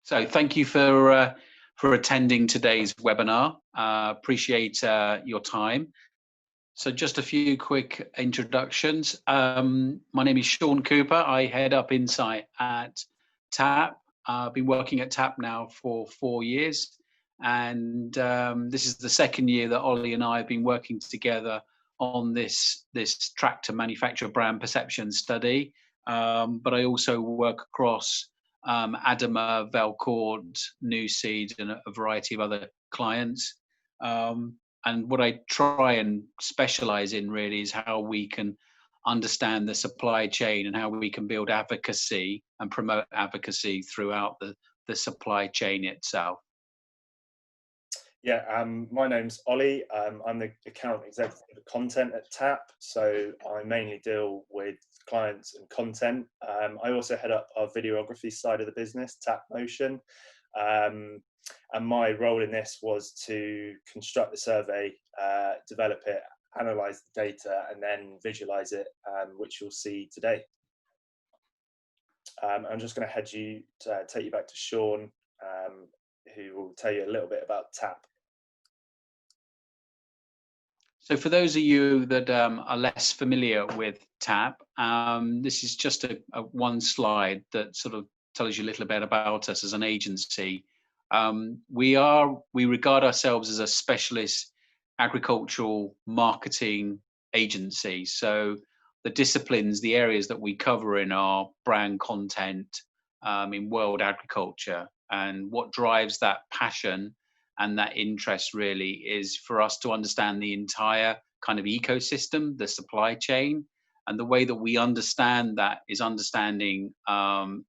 So thank you for attending today's webinar. Appreciate your time. So just a few quick introductions. My name is Sean Cooper. I head up Insight at TAP. I've been working at TAP now for 4 years, and this is the second year that Ollie and I have been working together on this tractor manufacturer brand perception study. But I also work across Adama, Velcord, New Seed, and a variety of other clients. And what I try and specialize in really is how we can understand the supply chain and how we can build advocacy and promote advocacy throughout the supply chain itself. Yeah, my name's Ollie. I'm the account executive for content at TAP, so I mainly deal with clients and content. I also head up our videography side of the business, TAP Motion, and my role in this was to construct the survey, develop it, analyse the data, and then visualise it, which you'll see today. I'm just going to take you back to Sean, who will tell you a little bit about TAP. So for those of you that are less familiar with TAP, this is just a one slide that sort of tells you a little bit about us as an agency. We regard ourselves as a specialist agricultural marketing agency. So the disciplines, the areas that we cover in our brand content, in world agriculture, and what drives that passion and that interest really is for us to understand the entire kind of ecosystem, the supply chain. And the way that we understand that is understanding the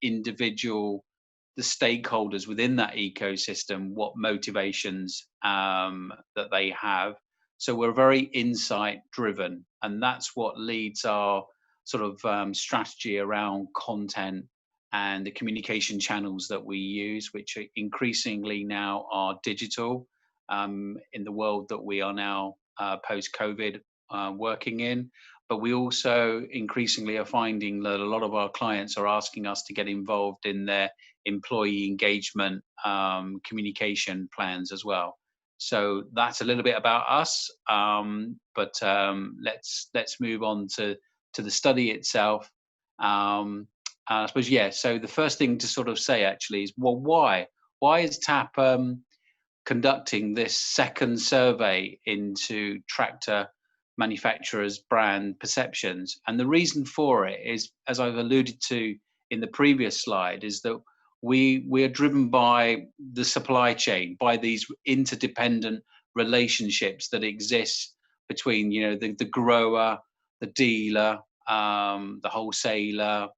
stakeholders within that ecosystem, what motivations that they have. So we're very insight driven, and that's what leads our sort of strategy around content and the communication channels that we use, which are increasingly now are digital, in the world that we are now post-COVID working in. But we also increasingly are finding that a lot of our clients are asking us to get involved in their employee engagement communication plans as well. So that's a little bit about us, but let's move on to the study itself. I suppose, yeah, so the first thing to sort of say actually is, well, why is TAP conducting this second survey into tractor manufacturers' brand perceptions? And the reason for it is, as I've alluded to in the previous slide, is that we are driven by the supply chain, by these interdependent relationships that exist between, the grower, the dealer, the wholesaler,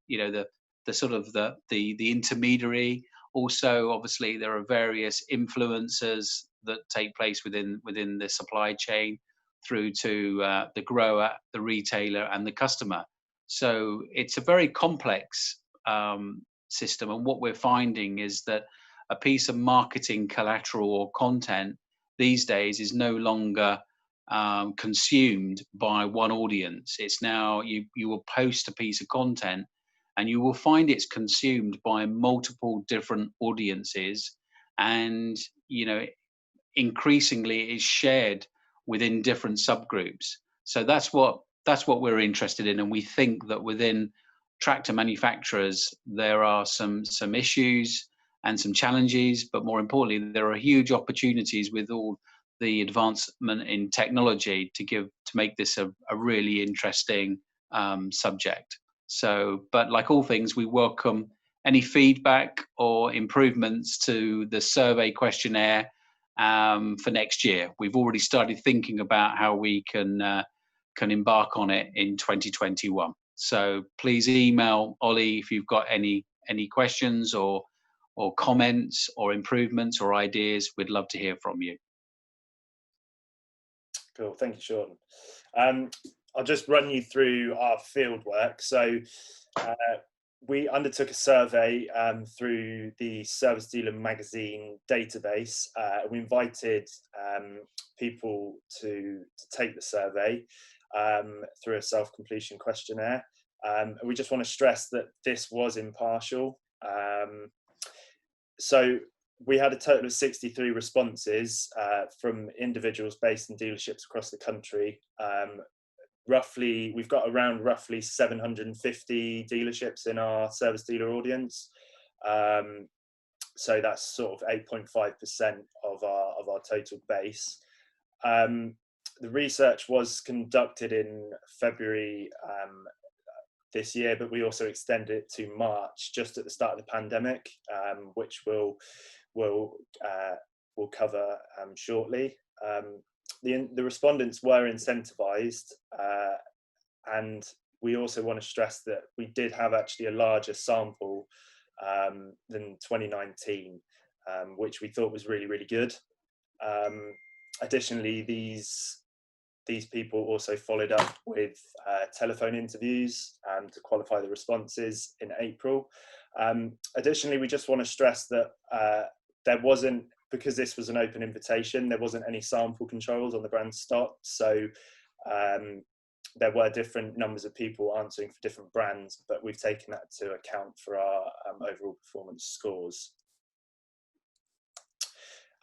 the sort of the intermediary. Also, obviously, there are various influencers that take place within the supply chain through to the grower, the retailer, and the customer. So it's a very complex system, and what we're finding is that a piece of marketing collateral or content these days is no longer consumed by one audience. It's now you will post a piece of content and you will find it's consumed by multiple different audiences, and increasingly is shared within different subgroups. So that's what we're interested in, and we think that within tractor manufacturers there are some issues and some challenges, but more importantly there are huge opportunities with all the advancement in technology to make this a really interesting subject. So, but like all things, we welcome any feedback or improvements to the survey questionnaire for next year. We've already started thinking about how we can embark on it in 2021. So please email Ollie if you've got any questions or comments or improvements or ideas. We'd love to hear from you. Cool, thank you, Sean. I'll just run you through our field work. So we undertook a survey through the Service Dealer Magazine database. We invited people to take the survey through a self-completion questionnaire. We just want to stress that this was impartial. So we had a total of 63 responses from individuals based in dealerships across the country. Roughly, we've got around roughly 750 dealerships in our service dealer audience. So that's sort of 8.5% of our total base. The research was conducted in February this year, but we also extended it to March, just at the start of the pandemic, which we'll cover shortly. The respondents were incentivized, and we also want to stress that we did have actually a larger sample than 2019, which we thought was really, really good. Additionally, these people also followed up with telephone interviews to qualify the responses in April. Additionally, we just want to stress that there wasn't, because this was an open invitation, there wasn't any sample controls on the brand stock. So there were different numbers of people answering for different brands, but we've taken that to account for our overall performance scores.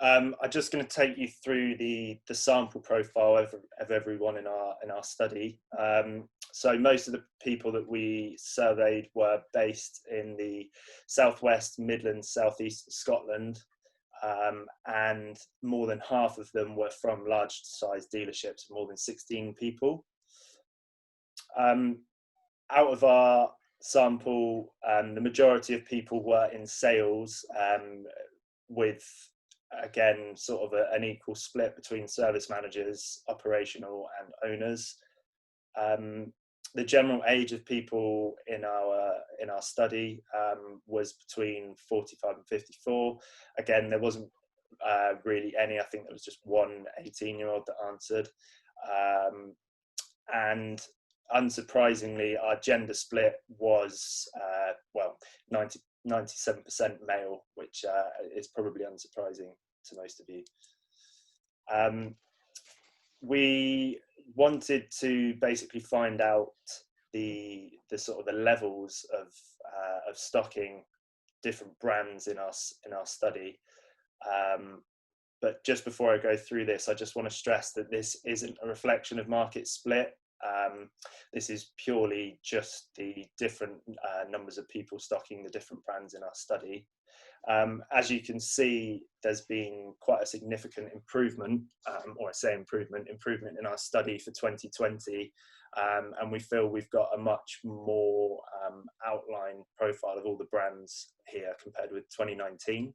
I'm just going to take you through the sample profile of everyone in our study. So most of the people that we surveyed were based in the Southwest, Midlands, Southeast Scotland, and more than half of them were from large size dealerships, more than 16 people. Out of our sample, the majority of people were in sales, with, again, sort of an equal split between service managers, operational and owners. The general age of people in our study was between 45 and 54. Again, there wasn't really any. I think there was just one 18-year-old that answered. And unsurprisingly, our gender split was, well, 97% male, which is probably unsurprising to most of you. We wanted to basically find out the sort of the levels of stocking different brands in our study. But just before I go through this, I just want to stress that this isn't a reflection of market split. This is purely just the different numbers of people stocking the different brands in our study. As you can see, there's been quite a significant improvement, or I say improvement in our study for 2020, and we feel we've got a much more outlined profile of all the brands here compared with 2019.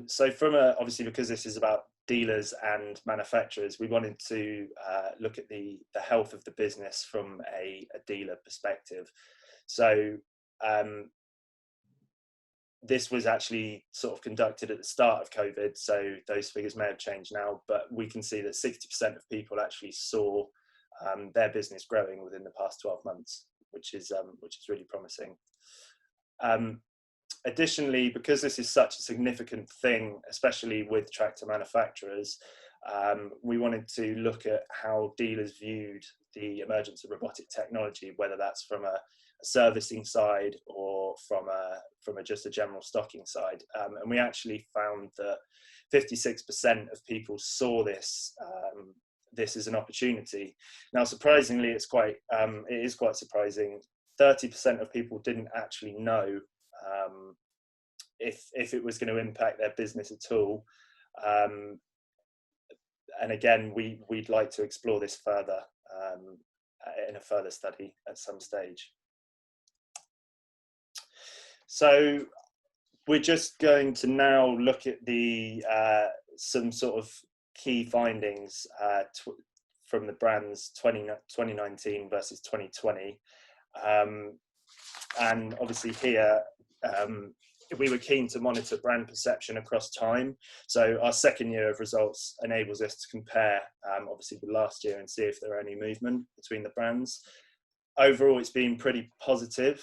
So obviously, because this is about dealers and manufacturers, we wanted to look at the health of the business from a dealer perspective. So this was actually sort of conducted at the start of COVID, so those figures may have changed now, but we can see that 60% of people actually saw their business growing within the past 12 months, which is really promising. Additionally, because this is such a significant thing, especially with tractor manufacturers, we wanted to look at how dealers viewed the emergence of robotic technology, whether that's from a servicing side or from just a general stocking side. And we actually found that 56% of people saw this as an opportunity. Now, surprisingly, it is quite surprising. 30% of people didn't actually know if it was going to impact their business at all. And again, we'd like to explore this further in a further study at some stage. So we're just going to now look at some sort of key findings from the brands 2019 versus 2020. And obviously here, we were keen to monitor brand perception across time. So our second year of results enables us to compare, obviously, with last year and see if there are any movement between the brands. Overall, it's been pretty positive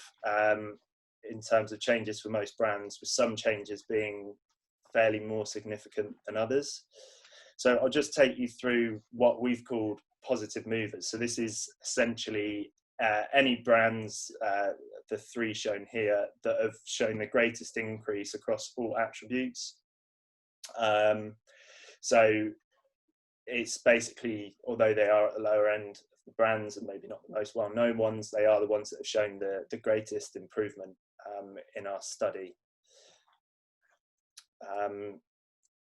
in terms of changes for most brands, with some changes being fairly more significant than others. So I'll just take you through what we've called positive movers. So this is essentially any brands, the three shown here, that have shown the greatest increase across all attributes. So it's basically, although they are at the lower end of the brands and maybe not the most well-known ones, they are the ones that have shown the greatest improvement in our study.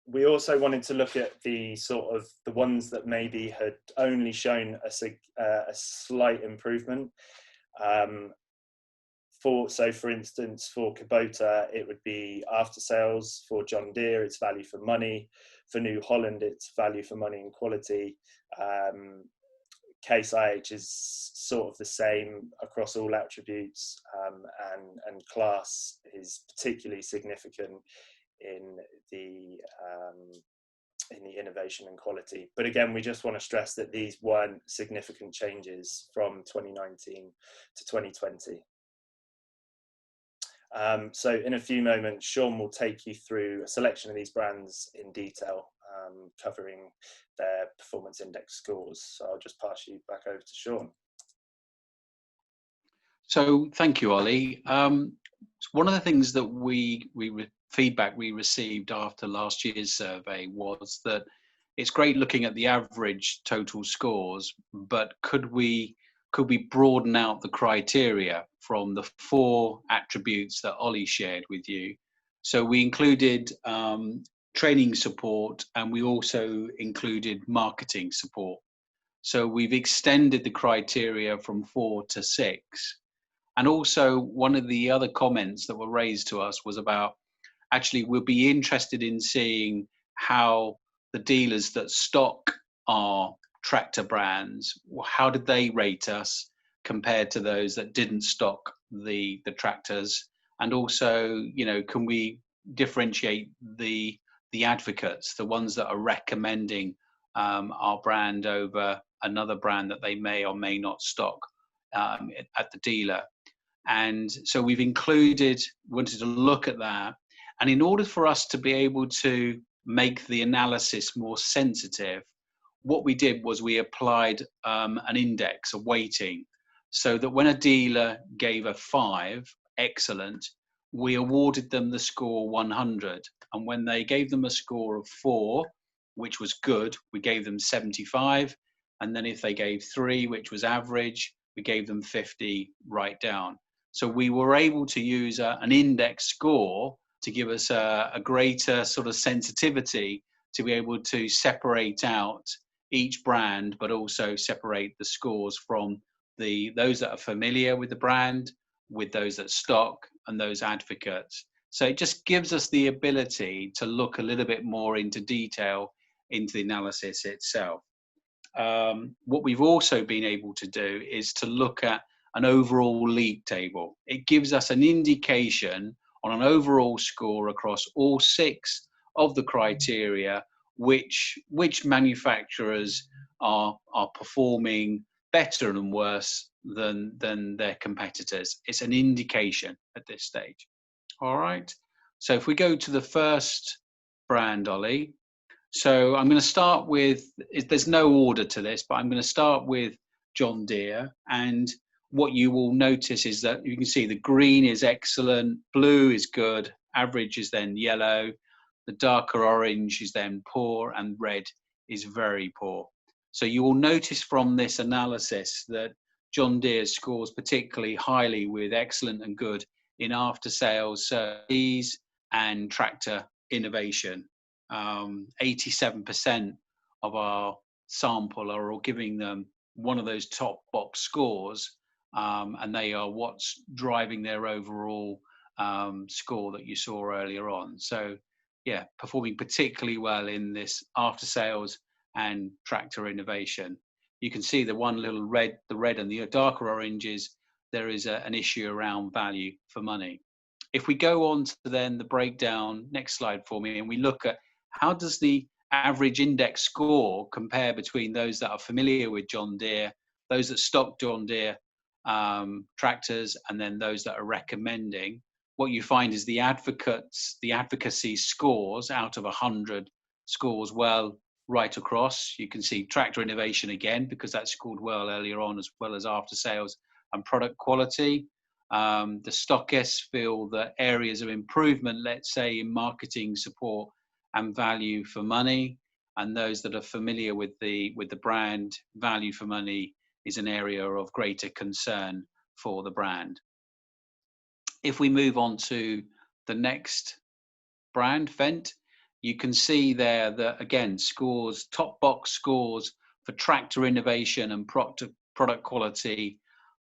We also wanted to look at the ones that maybe had only shown a slight improvement. For instance, for Kubota, it would be after sales. For John Deere, it's value for money. For New Holland, it's value for money and quality. Case IH is sort of the same across all attributes, and class is particularly significant in the innovation and quality. But again, we just want to stress that these weren't significant changes from 2019 to 2020. So in a few moments, Sean will take you through a selection of these brands in detail, covering their performance index scores. So I'll just pass you back over to Sean. So thank you, Ollie. One of the things that feedback we received after last year's survey was that it's great looking at the average total scores, but could we broaden out the criteria from the 4 attributes that Ollie shared with you? So we included training support, and we also included marketing support. So we've extended the criteria from 4 to 6. And also, one of the other comments that were raised to us was about, actually, we'll be interested in seeing how the dealers that stock our tractor brands, how did they rate us compared to those that didn't stock the tractors? And also, can we differentiate the advocates, the ones that are recommending our brand over another brand that they may or may not stock at the dealer? And so we've wanted to look at that. And in order for us to be able to make the analysis more sensitive, what we did was we applied an index, a weighting, so that when a dealer gave a 5, excellent, we awarded them the score 100. And when they gave them a score of 4, which was good, we gave them 75. And then if they gave 3, which was average, we gave them 50 right down. So we were able to use an index score to give us a greater sort of sensitivity to be able to separate out each brand, but also separate the scores from those that are familiar with the brand, with those that stock, and those advocates. So it just gives us the ability to look a little bit more into detail into the analysis itself. What we've also been able to do is to look at an overall league table. It gives us an indication on an overall score across all 6 of the criteria, which manufacturers are performing better and worse than their competitors. It's an indication at this stage. All right. So if we go to the first brand, Ollie. So I'm going to start with, there's no order to this, but I'm going to start with John Deere. And what you will notice is that you can see the green is excellent, blue is good, average is then yellow, the darker orange is then poor, and red is very poor. So you will notice from this analysis that John Deere scores particularly highly with excellent and good in after-sales services and tractor innovation. 87% of our sample are all giving them one of those top box scores, and they are what's driving their overall score that you saw earlier on. So yeah, performing particularly well in this after sales and tractor innovation. You can see the one little red, the red and the darker oranges, there is an issue around value for money. If we go on to then the breakdown, next slide for me, and we look at how does the average index score compare between those that are familiar with John Deere, those that stock John Deere tractors, and then those that are recommending. What you find is the advocacy scores out of 100 scores well right across. You can see tractor innovation again, because that scored well earlier on, as well as after sales and product quality. The stockists feel that areas of improvement, let's say in marketing support and value for money, and those that are familiar with the brand, value for money is an area of greater concern for the brand. If we move on to the next brand, Fendt, you can see there that again scores, top box scores for tractor innovation and product quality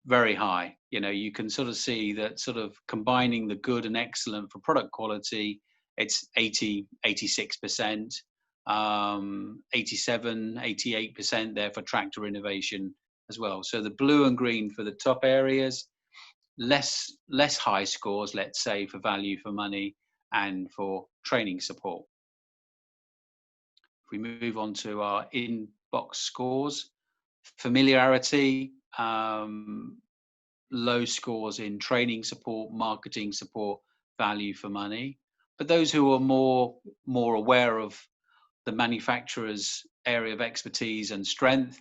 very high. You know, you can sort of see that sort of combining the good and excellent for product quality, it's 86%, 87, 88% there for tractor innovation as well. So the blue and green for the top areas, less high scores, let's say, for value for money and for training support. If we move on to our in-box scores, familiarity, low scores in training support, marketing support, value for money. But those who are more aware of the manufacturer's area of expertise and strength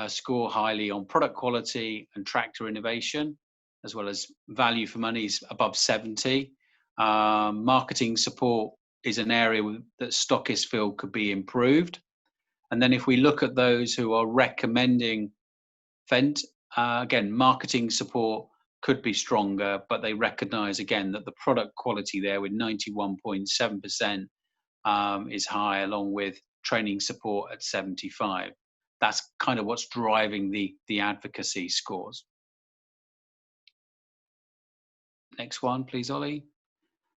score highly on product quality and tractor innovation, as well as value for money is above 70. Marketing support is an area that stockists feel could be improved. And then if we look at those who are recommending Fendt, again, marketing support could be stronger, but they recognize again that the product quality there with 91.7% is high, along with training support at 75. That's kind of what's driving the advocacy scores. Next one, please, Ollie.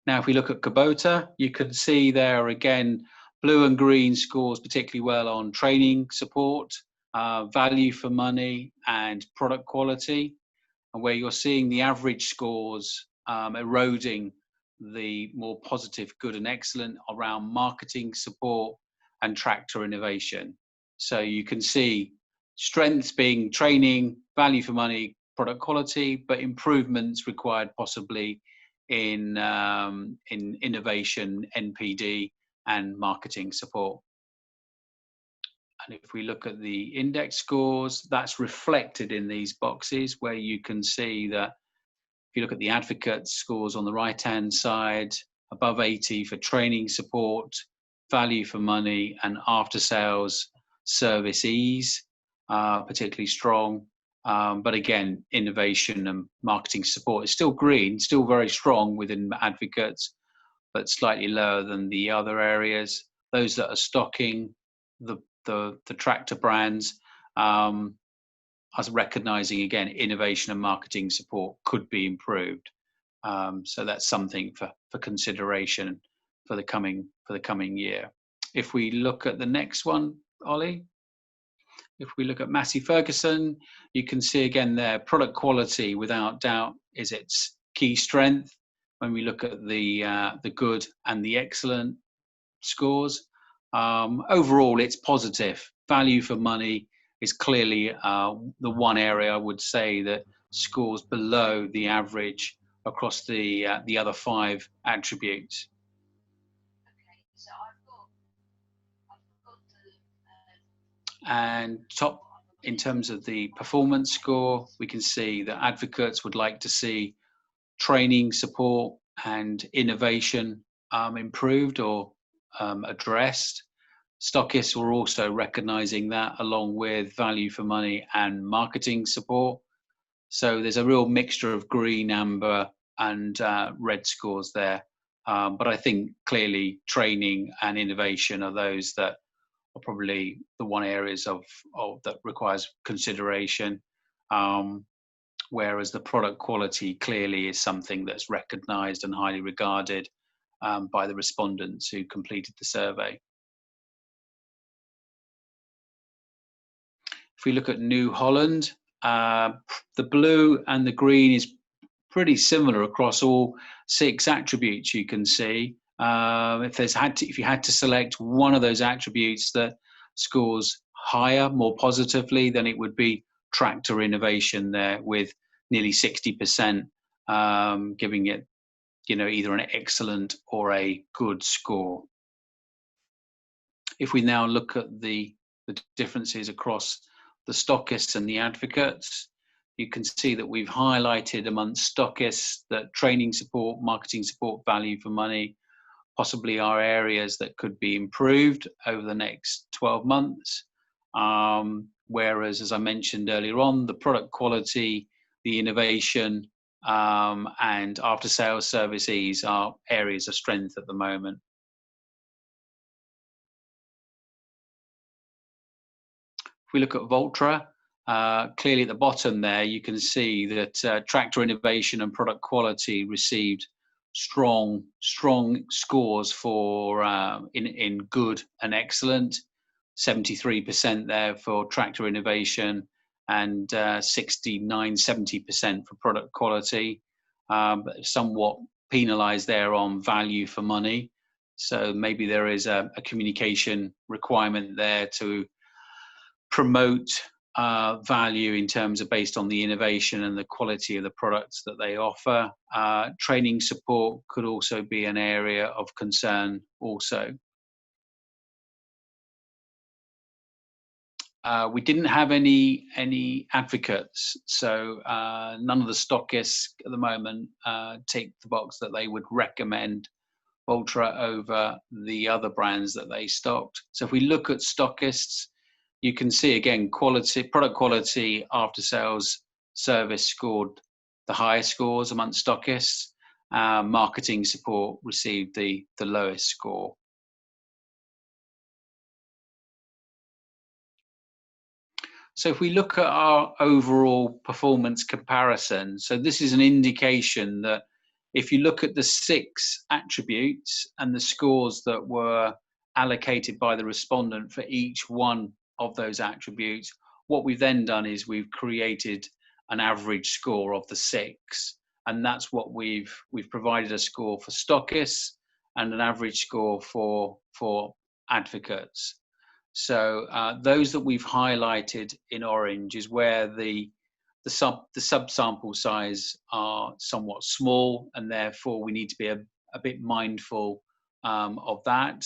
Now, if we look at Kubota, you can see there again, blue and green scores particularly well on training support, value for money and product quality, and where you're seeing the average scores eroding the more positive, good and excellent around marketing support and tractor innovation. So you can see strengths being training, value for money, product quality, but improvements required possibly in innovation, NPD and marketing support. And if we look at the index scores, that's reflected in these boxes where you can see that if you look at the advocate scores on the right-hand side, above 80 for training support, value for money and after-sales service ease, particularly strong. But again, innovation and marketing support is still green, still very strong within advocates, but slightly lower than the other areas. Those that are stocking the tractor brands are recognizing again innovation and marketing support could be improved. So that's something for consideration for the coming year. If we look at the next one, Ollie, if we look at Massey Ferguson, you can see again their product quality without doubt is its key strength. When we look at the good and the excellent scores, overall it's positive. Value for money is clearly the one area I would say that scores below the average across the other 5 attributes. And top in terms of the performance score, we can see that advocates would like to see training support and innovation improved or addressed. Stockists were also recognizing that along with value for money and marketing support. So there's a real mixture of green, amber and red scores there. But I think clearly training and innovation are those that are probably the one areas of that requires consideration. Whereas the product quality clearly is something that's recognized and highly regarded by the respondents who completed the survey. If we look at New Holland, the blue and the green is pretty similar across all 6 attributes you can see. If you had to select one of those attributes that scores higher, more positively, then it would be tractor innovation there with nearly 60% giving it, either an excellent or a good score. If we now look at the differences across the stockists and the advocates, you can see that we've highlighted amongst stockists that training support, marketing support, value for money, possibly are areas that could be improved over the next 12 months. Whereas, as I mentioned earlier on, the product quality, the innovation, and after-sales services are areas of strength at the moment. If we look at Valtra, clearly at the bottom there, you can see that tractor innovation and product quality received strong scores for in good and excellent. 73% there for tractor innovation and 69-70% for product quality, but somewhat penalized there on value for money. So maybe there is a communication requirement there to promote value in terms of based on the innovation and the quality of the products that they offer. Training support could also be an area of concern also. We didn't have any advocates, so none of the stockists at the moment tick the box that they would recommend Valtra over the other brands that they stocked. So if we look at stockists, you can see again quality, product quality, after sales service scored the highest scores amongst stockists. Marketing support received the lowest score. So if we look at our overall performance comparison, so this is an indication that if you look at the 6 attributes and the scores that were allocated by the respondent for each one of those attributes, what we've then done is we've created an average score of the 6, and that's what we've provided a score for stockists and an average score for advocates. So those that we've highlighted in orange is where the subsample size are somewhat small, and therefore we need to be a bit mindful of that.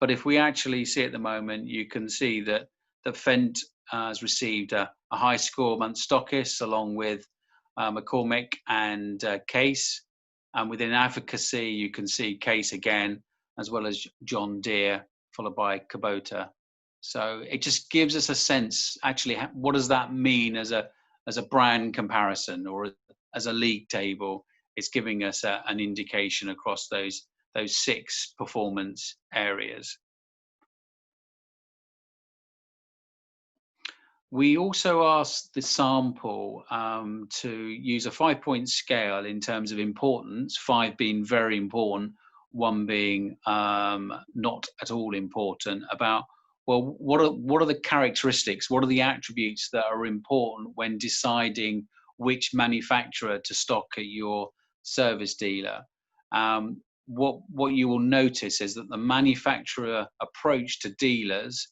But if we actually see at the moment, you can see that the Fendt has received a high score amongst stockists, along with McCormick and Case. And within advocacy, you can see Case again, as well as John Deere, followed by Kubota. So it just gives us a sense, actually, what does that mean as a brand comparison or as a league table? It's giving us an indication across those 6 performance areas. We also asked the sample to use a 5-point scale in terms of importance, 5 being very important, 1 being not at all important, about, well, what are the characteristics, what are the attributes that are important when deciding which manufacturer to stock at your service dealer? What you will notice is that the manufacturer approach to dealers,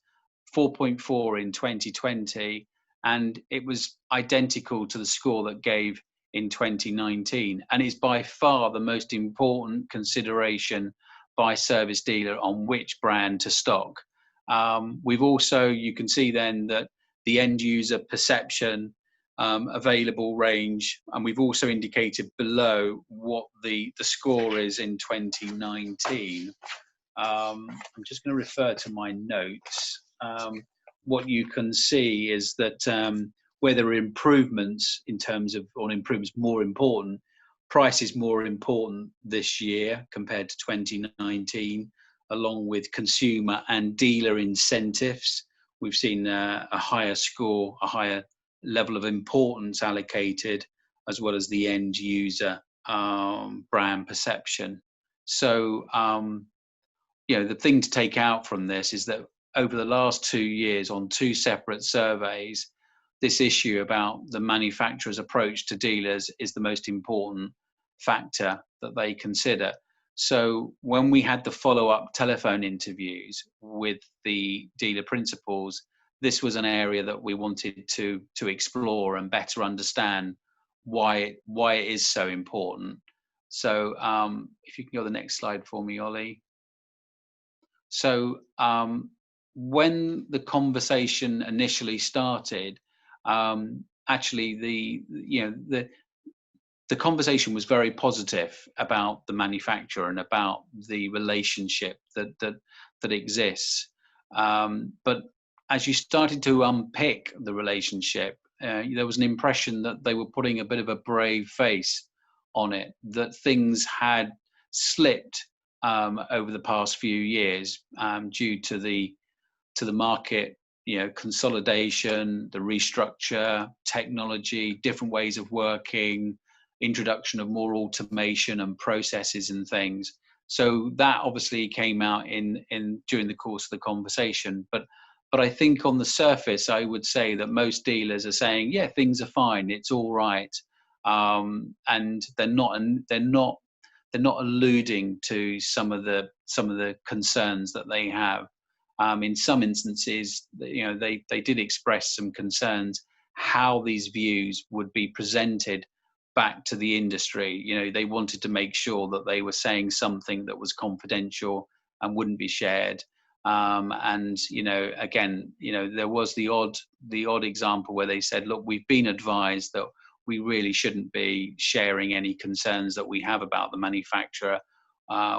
4.4 in 2020, and it was identical to the score that gave in 2019, and is by far the most important consideration by service dealer on which brand to stock. We've also, you can see then that the end user perception, available range, and we've also indicated below what the score is in 2019. I'm just going to refer to my notes. What you can see is that where there are improvements in terms of, or improvements more important, price is more important this year compared to 2019, along with consumer and dealer incentives. We've seen a higher score, a higher level of importance allocated, as well as the end user brand perception. So, the thing to take out from this is that over the last 2 years, on 2 separate surveys, this issue about the manufacturer's approach to dealers is the most important factor that they consider. So when we had the follow-up telephone interviews with the dealer principals, this was an area that we wanted to explore and better understand why it is so important. So if you can go to the next slide for me, Ollie. So when the conversation initially started, actually the conversation was very positive about the manufacturer and about the relationship that exists. But as you started to unpick the relationship, there was an impression that they were putting a bit of a brave face on it, that things had slipped over the past few years due to the market, consolidation, the restructure, technology, different ways of working, introduction of more automation and processes and things. So that obviously came out in during the course of the conversation. But I think on the surface, I would say that most dealers are saying, yeah, things are fine, it's all right, and they're not alluding to some of the concerns that they have. In some instances, they did express some concerns how these views would be presented back to the industry. They wanted to make sure that they were saying something that was confidential and wouldn't be shared. And again, there was the odd example where they said, look, we've been advised that we really shouldn't be sharing any concerns that we have about the manufacturer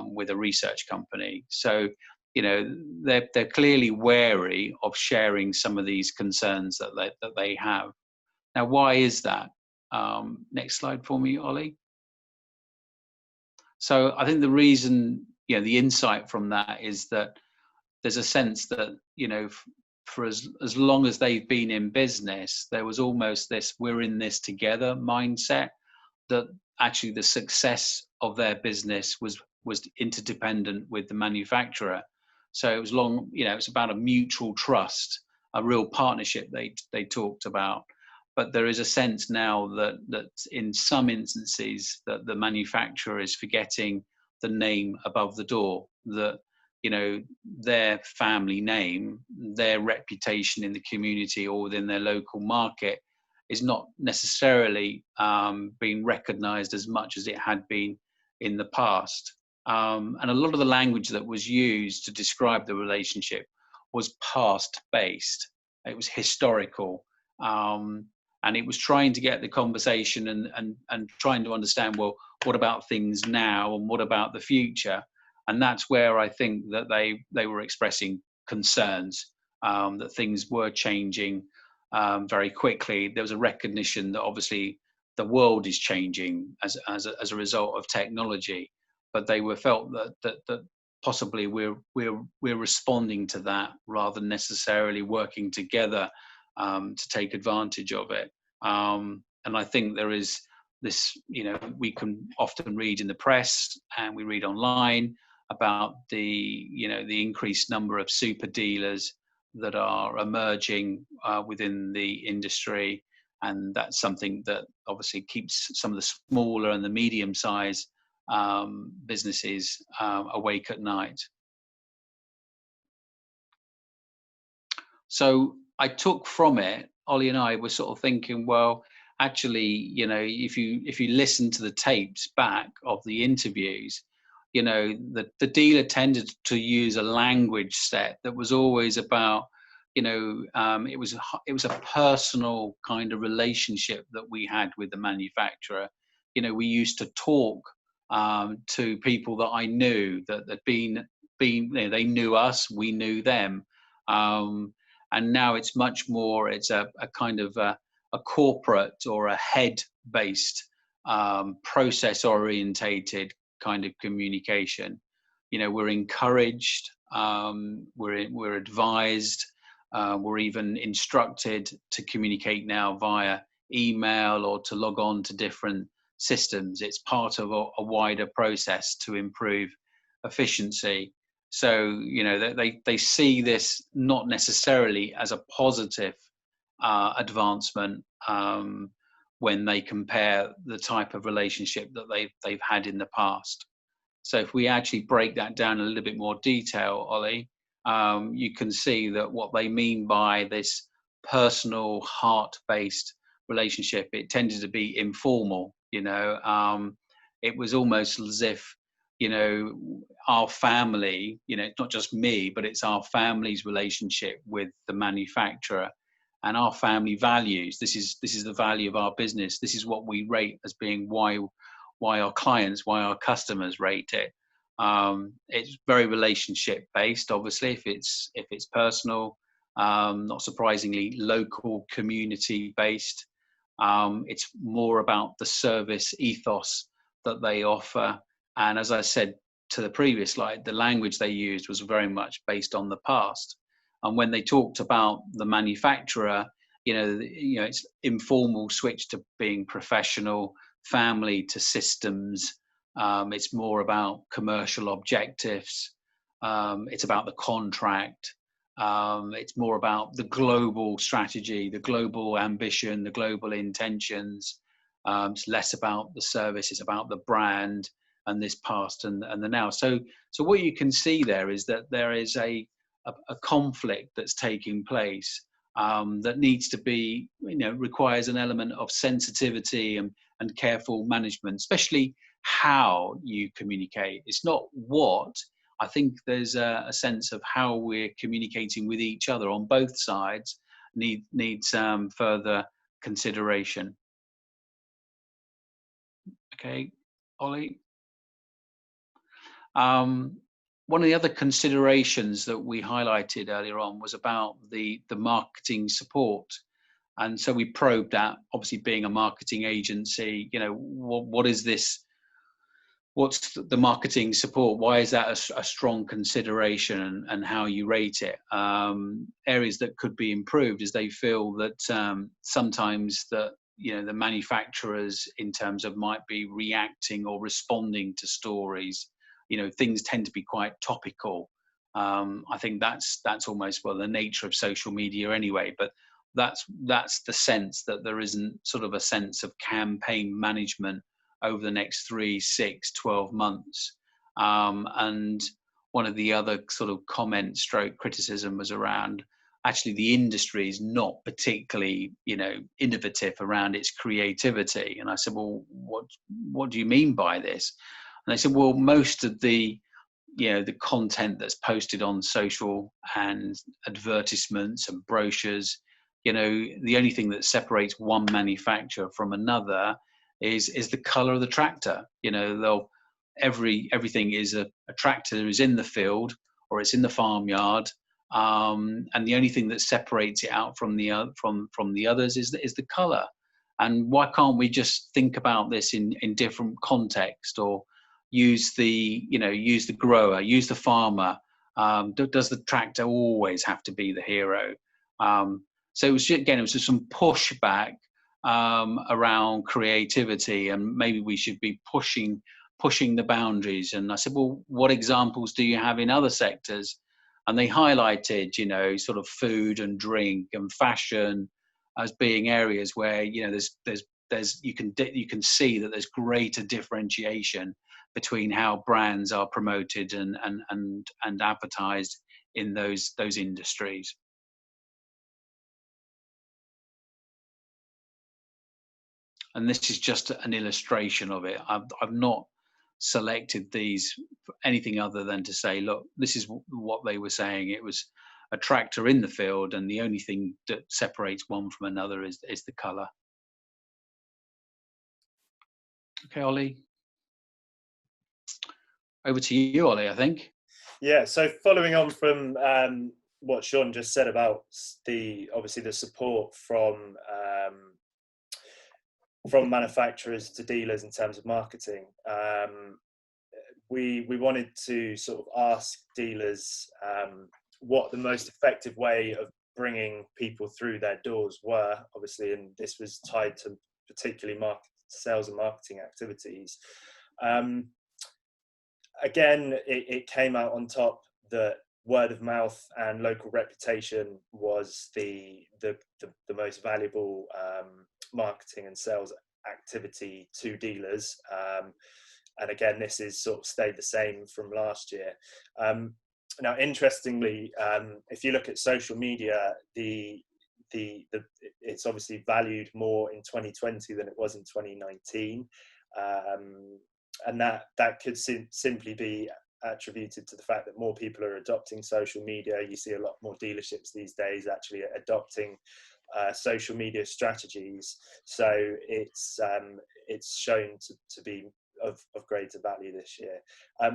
with a research company. So they're clearly wary of sharing some of these concerns that they have. Now, why is that? Next slide for me, Ollie. So I think the reason, the insight from that is that there's a sense that, for as long as they've been in business, there was almost this "we're in this together" mindset, that actually the success of their business was interdependent with the manufacturer. So it was it's about a mutual trust, a real partnership they talked about. But there is a sense now that in some instances that the manufacturer is forgetting the name above the door, that their family name, their reputation in the community or within their local market is not necessarily being recognized as much as it had been in the past. And a lot of the language that was used to describe the relationship was past based. It was historical. And it was trying to get the conversation and trying to understand, well, what about things now and what about the future? And that's where I think that they were expressing concerns that things were changing very quickly. There was a recognition that obviously the world is changing as a result of technology, but they were felt that possibly we're responding to that rather than necessarily working together to take advantage of it. And I think there is this, we can often read in the press and we read online about the increased number of super dealers that are emerging within the industry, and that's something that obviously keeps some of the smaller and the medium-sized businesses awake at night. So I took from it, Ollie and I were sort of thinking, well, actually, if you listen to the tapes back of the interviews, the dealer tended to use a language set that was always about, it was a personal kind of relationship that we had with the manufacturer. We used to talk to people that I knew that had been they knew us, we knew them. And now it's much more, it's a kind of a corporate or a head-based, process-orientated kind of communication. We're encouraged, we're advised, we're even instructed to communicate now via email or to log on to different systems. It's part of a wider process to improve efficiency. So, they see this not necessarily as a positive advancement when they compare the type of relationship that they've had in the past. So if we actually break that down in a little bit more detail, Ollie, you can see that what they mean by this personal, heart-based relationship, it tended to be informal. It was almost as if our family, it's not just me, but it's our family's relationship with the manufacturer. and our family values. This is the value of our business. This is what we rate as being why our clients, why our customers rate it. It's very relationship based, obviously. If it's personal, not surprisingly, local, community based. It's more about the service ethos that they offer. And as I said to the previous slide, the language they used was very much based on the past. And when they talked about the manufacturer, it's informal switch to being professional, family to systems. It's more about commercial objectives. It's about the contract. It's more about the global strategy, the global ambition, the global intentions. It's less about the service. It's about the brand and this past and the now. So what you can see there is that there is a conflict that's taking place that needs to be, requires an element of sensitivity and careful management, especially how you communicate. It's not what. I think there's a sense of how we're communicating with each other on both sides needs further consideration. Okay, Ollie. One of the other considerations that we highlighted earlier on was about the marketing support. And so we probed that, obviously being a marketing agency, what is this? What's the marketing support? Why is that a strong consideration, and how you rate it? Areas that could be improved is they feel that sometimes the manufacturers in terms of might be reacting or responding to stories. Things tend to be quite topical. I think that's almost, well, the nature of social media anyway, but that's the sense that there isn't sort of a sense of campaign management over the next 3, 6, 12 months. And one of the other sort of comment stroke criticism was around actually the industry is not particularly, innovative around its creativity. And I said, well, what do you mean by this? And they said, well, most of the content that's posted on social and advertisements and brochures, the only thing that separates one manufacturer from another is the color of the tractor. Everything is a tractor is in the field or it's in the farmyard, and the only thing that separates it out from the others is the color. And why can't we just think about this in different context, or use the grower, use the farmer? Does the tractor always have to be the hero? So it was just some pushback around creativity, and maybe we should be pushing the boundaries. And I said, well, what examples do you have in other sectors? And they highlighted, sort of food and drink and fashion as being areas where, there's you can see that there's greater differentiation between how brands are promoted and advertised in those industries. And this is just an illustration of it. I've not selected these for anything other than to say, look, this is what they were saying. It was a tractor in the field, and the only thing that separates one from another is the color. Okay, Ollie. Over to you, Ollie, I think. Yeah, so following on from what Sean just said about obviously the support from manufacturers to dealers in terms of marketing, we wanted to sort of ask dealers what the most effective way of bringing people through their doors were, obviously, and this was tied to particularly sales and marketing activities. Again, it came out on top that word of mouth and local reputation was the most valuable marketing and sales activity to dealers. And again, this is sort of stayed the same from last year. Now, interestingly, if you look at social media, it's obviously valued more in 2020 than it was in 2019. And that could simply be attributed to the fact that more people are adopting social media. You see a lot more dealerships these days actually adopting social media strategies. So it's shown to be of greater value this year.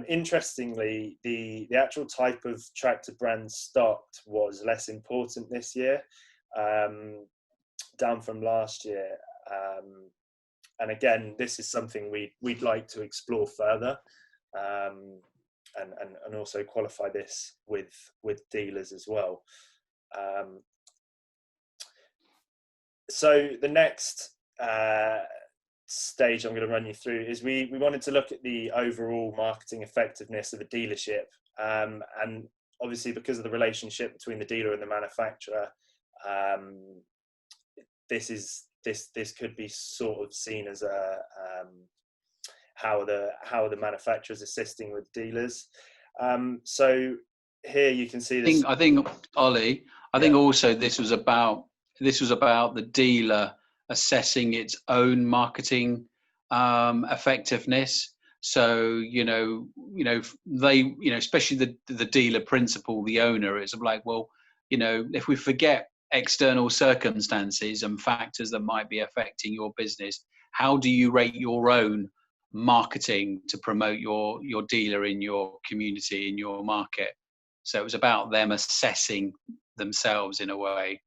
Interestingly, the actual type of tractor brand stocked was less important this year, down from last year. And again, this is something we'd like to explore further, and also qualify this with dealers as well. So the next stage I'm going to run you through is we wanted to look at the overall marketing effectiveness of a dealership, and obviously because of the relationship between the dealer and the manufacturer, this could be sort of seen as a how the manufacturers assisting with dealers. So here you can see this. I think Ollie, I think also this was about the dealer assessing its own marketing effectiveness. So they, especially the dealer principal, the owner, is like, well, if we forget external circumstances and factors that might be affecting your business, how do you rate your own marketing to promote your dealer in your community, in your market? So it was about them assessing themselves in a way.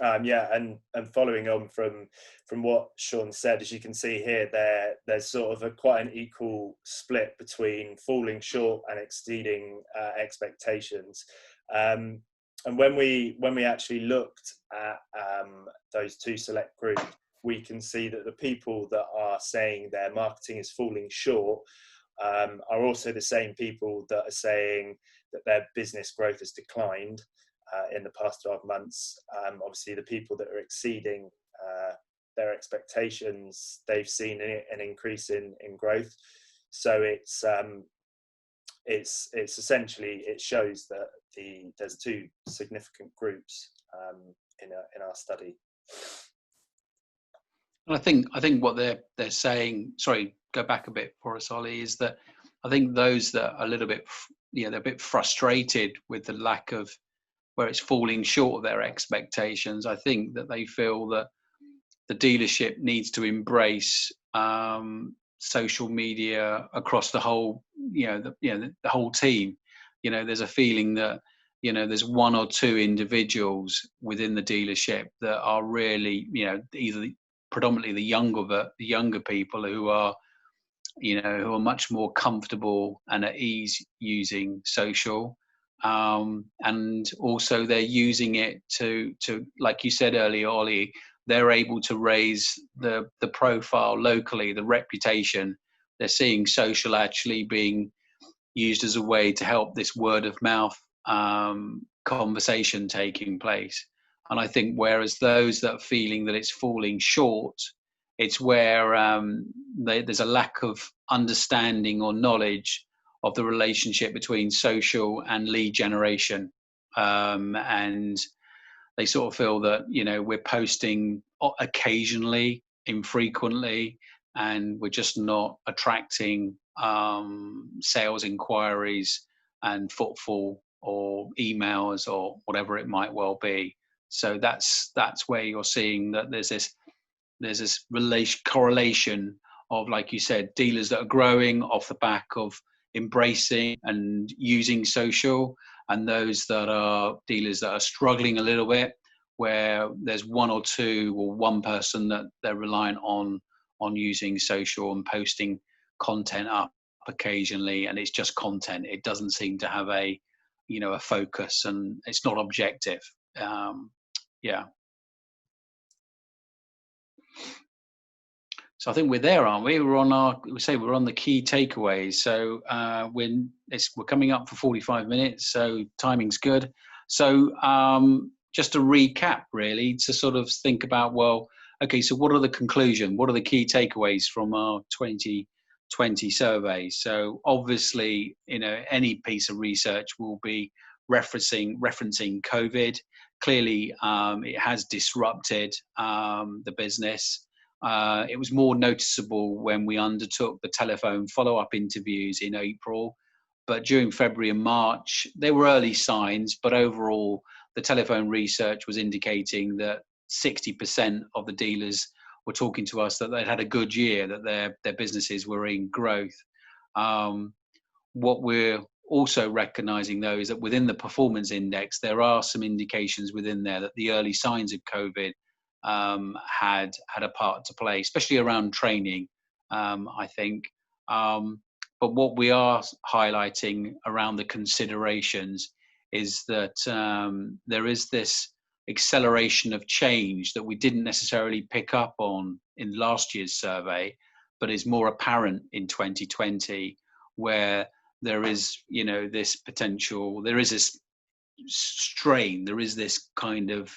And following on from what Sean said, as you can see here, there's sort of quite an equal split between falling short and exceeding expectations. And when we actually looked at those two select groups, we can see that the people that are saying their marketing is falling short are also the same people that are saying that their business growth has declined in the past 12 months. Obviously, the people that are exceeding their expectations, they've seen an increase in growth. So it's essentially, it shows that there's two significant groups in our study. And I think what they're saying, sorry, go back a bit for us, Ollie, is that I think those that are a little bit, they're a bit frustrated with the lack of, where it's falling short of their expectations. I think that they feel that the dealership needs to embrace social media across the whole, the whole team. There's a feeling that there's one or two individuals within the dealership that are really, either predominantly the younger people who are much more comfortable and at ease using social. And also they're using it to like you said earlier, Ollie, they're able to raise the profile locally, the reputation. They're seeing social actually being used as a way to help this word of mouth conversation taking place. And I think whereas those that are feeling that it's falling short, it's where there's a lack of understanding or knowledge of the relationship between social and lead generation. And they sort of feel that, we're posting occasionally, infrequently, and we're just not attracting sales inquiries and footfall or emails or whatever it might well be. So that's where you're seeing that there's this correlation of, like you said, dealers that are growing off the back of embracing and using social, and those that are dealers that are struggling a little bit, where there's one or two or one person that they're reliant on using social and posting content up occasionally, and it's just content. It doesn't seem to have a focus, and it's not objective. So I think we're there, aren't we? We're on the key takeaways. So we're coming up for 45 minutes, so timing's good. So just to recap, really, to sort of think about, well, okay, so what are the conclusions? What are the key takeaways from our 2020 survey? So obviously, any piece of research will be referencing COVID. Clearly, it has disrupted the business. It was more noticeable when we undertook the telephone follow-up interviews in April, but during February and March, there were early signs, but overall, the telephone research was indicating that 60% of the dealers were talking to us that they'd had a good year, that their businesses were in growth. What we're also recognizing, though, is that within the performance index, there are some indications within there that the early signs of COVID had a part to play, especially around training, I think. But what we are highlighting around the considerations is that there is this acceleration of change that we didn't necessarily pick up on in last year's survey, but is more apparent in 2020, where there is, this potential, there is this strain, there is this kind of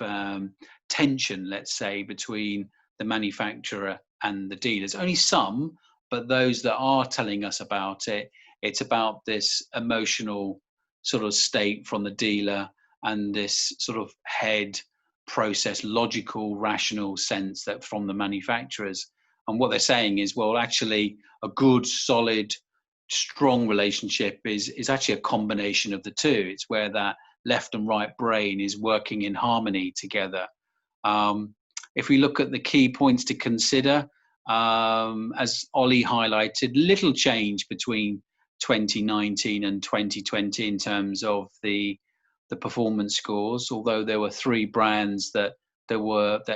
tension, let's say, between the manufacturer and the dealers. Only some, but those that are telling us about it, it's about this emotional sort of state from the dealer and this sort of head process, logical, rational sense that from the manufacturers. And what they're saying is, well, actually, a good, solid, strong relationship is actually a combination of the two. It's where that left and right brain is working in harmony together. If we look at the key points to consider, as Ollie highlighted, little change between 2019 and 2020 in terms of the performance scores, although there were 3 brands that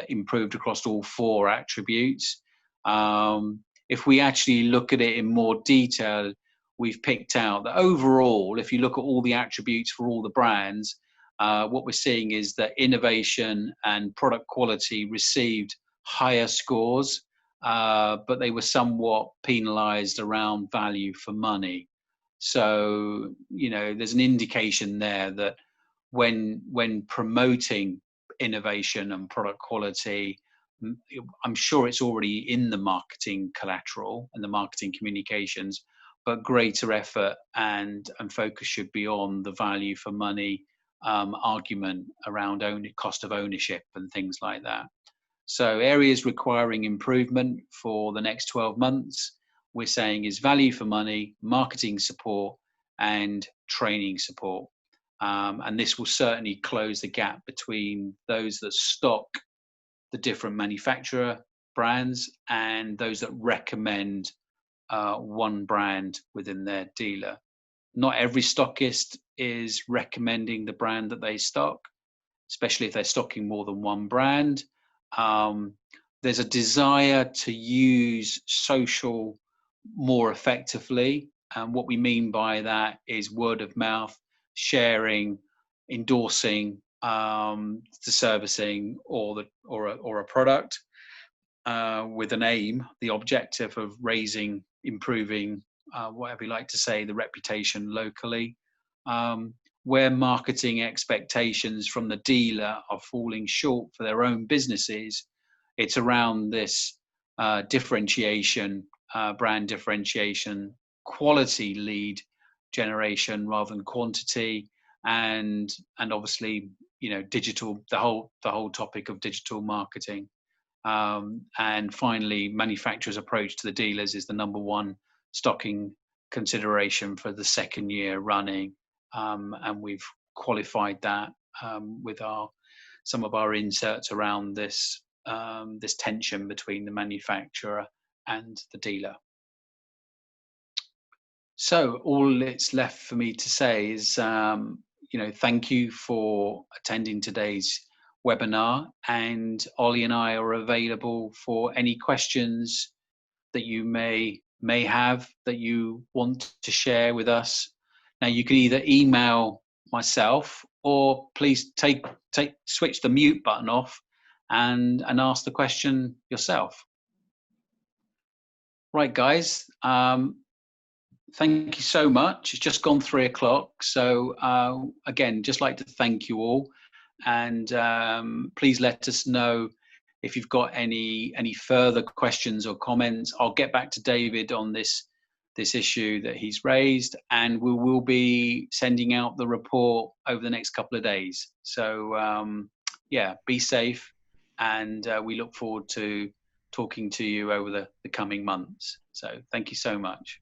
improved across all 4 attributes. If we actually look at it in more detail, we've picked out that overall, if you look at all the attributes for all the brands, what we're seeing is that innovation and product quality received higher scores, but they were somewhat penalized around value for money. So, there's an indication there that when promoting innovation and product quality, I'm sure it's already in the marketing collateral and the marketing communications, but greater effort and focus should be on the value for money argument around cost of ownership and things like that. So areas requiring improvement for the next 12 months, we're saying is value for money, marketing support, and training support. And this will certainly close the gap between those that stock the different manufacturer brands and those that recommend one brand within their dealer. Not every stockist is recommending the brand that they stock, especially if they're stocking more than one brand. There's a desire to use social more effectively. And what we mean by that is word of mouth, sharing, endorsing the servicing or a product with an aim, the objective of raising, improving, whatever you like to say, the reputation locally. Where marketing expectations from the dealer are falling short for their own businesses, it's around this differentiation, brand differentiation, quality lead generation rather than quantity, and obviously, digital, the whole topic of digital marketing. And finally, manufacturers' approach to the dealers is the number one stocking consideration for the second year running. And we've qualified that with some of our inserts around this tension between the manufacturer and the dealer. So all it's left for me to say is, thank you for attending today's webinar, and Ollie and I are available for any questions that you may have that you want to share with us. Now you can either email myself or please switch the mute button off and ask the question yourself. Right, guys. Thank you so much. It's just gone 3 o'clock. So again, just like to thank you all, and please let us know if you've got any further questions or comments. I'll get back to David on this issue that he's raised, and we will be sending out the report over the next couple of days. So yeah, be safe, and we look forward to talking to you over the coming months. So thank you so much.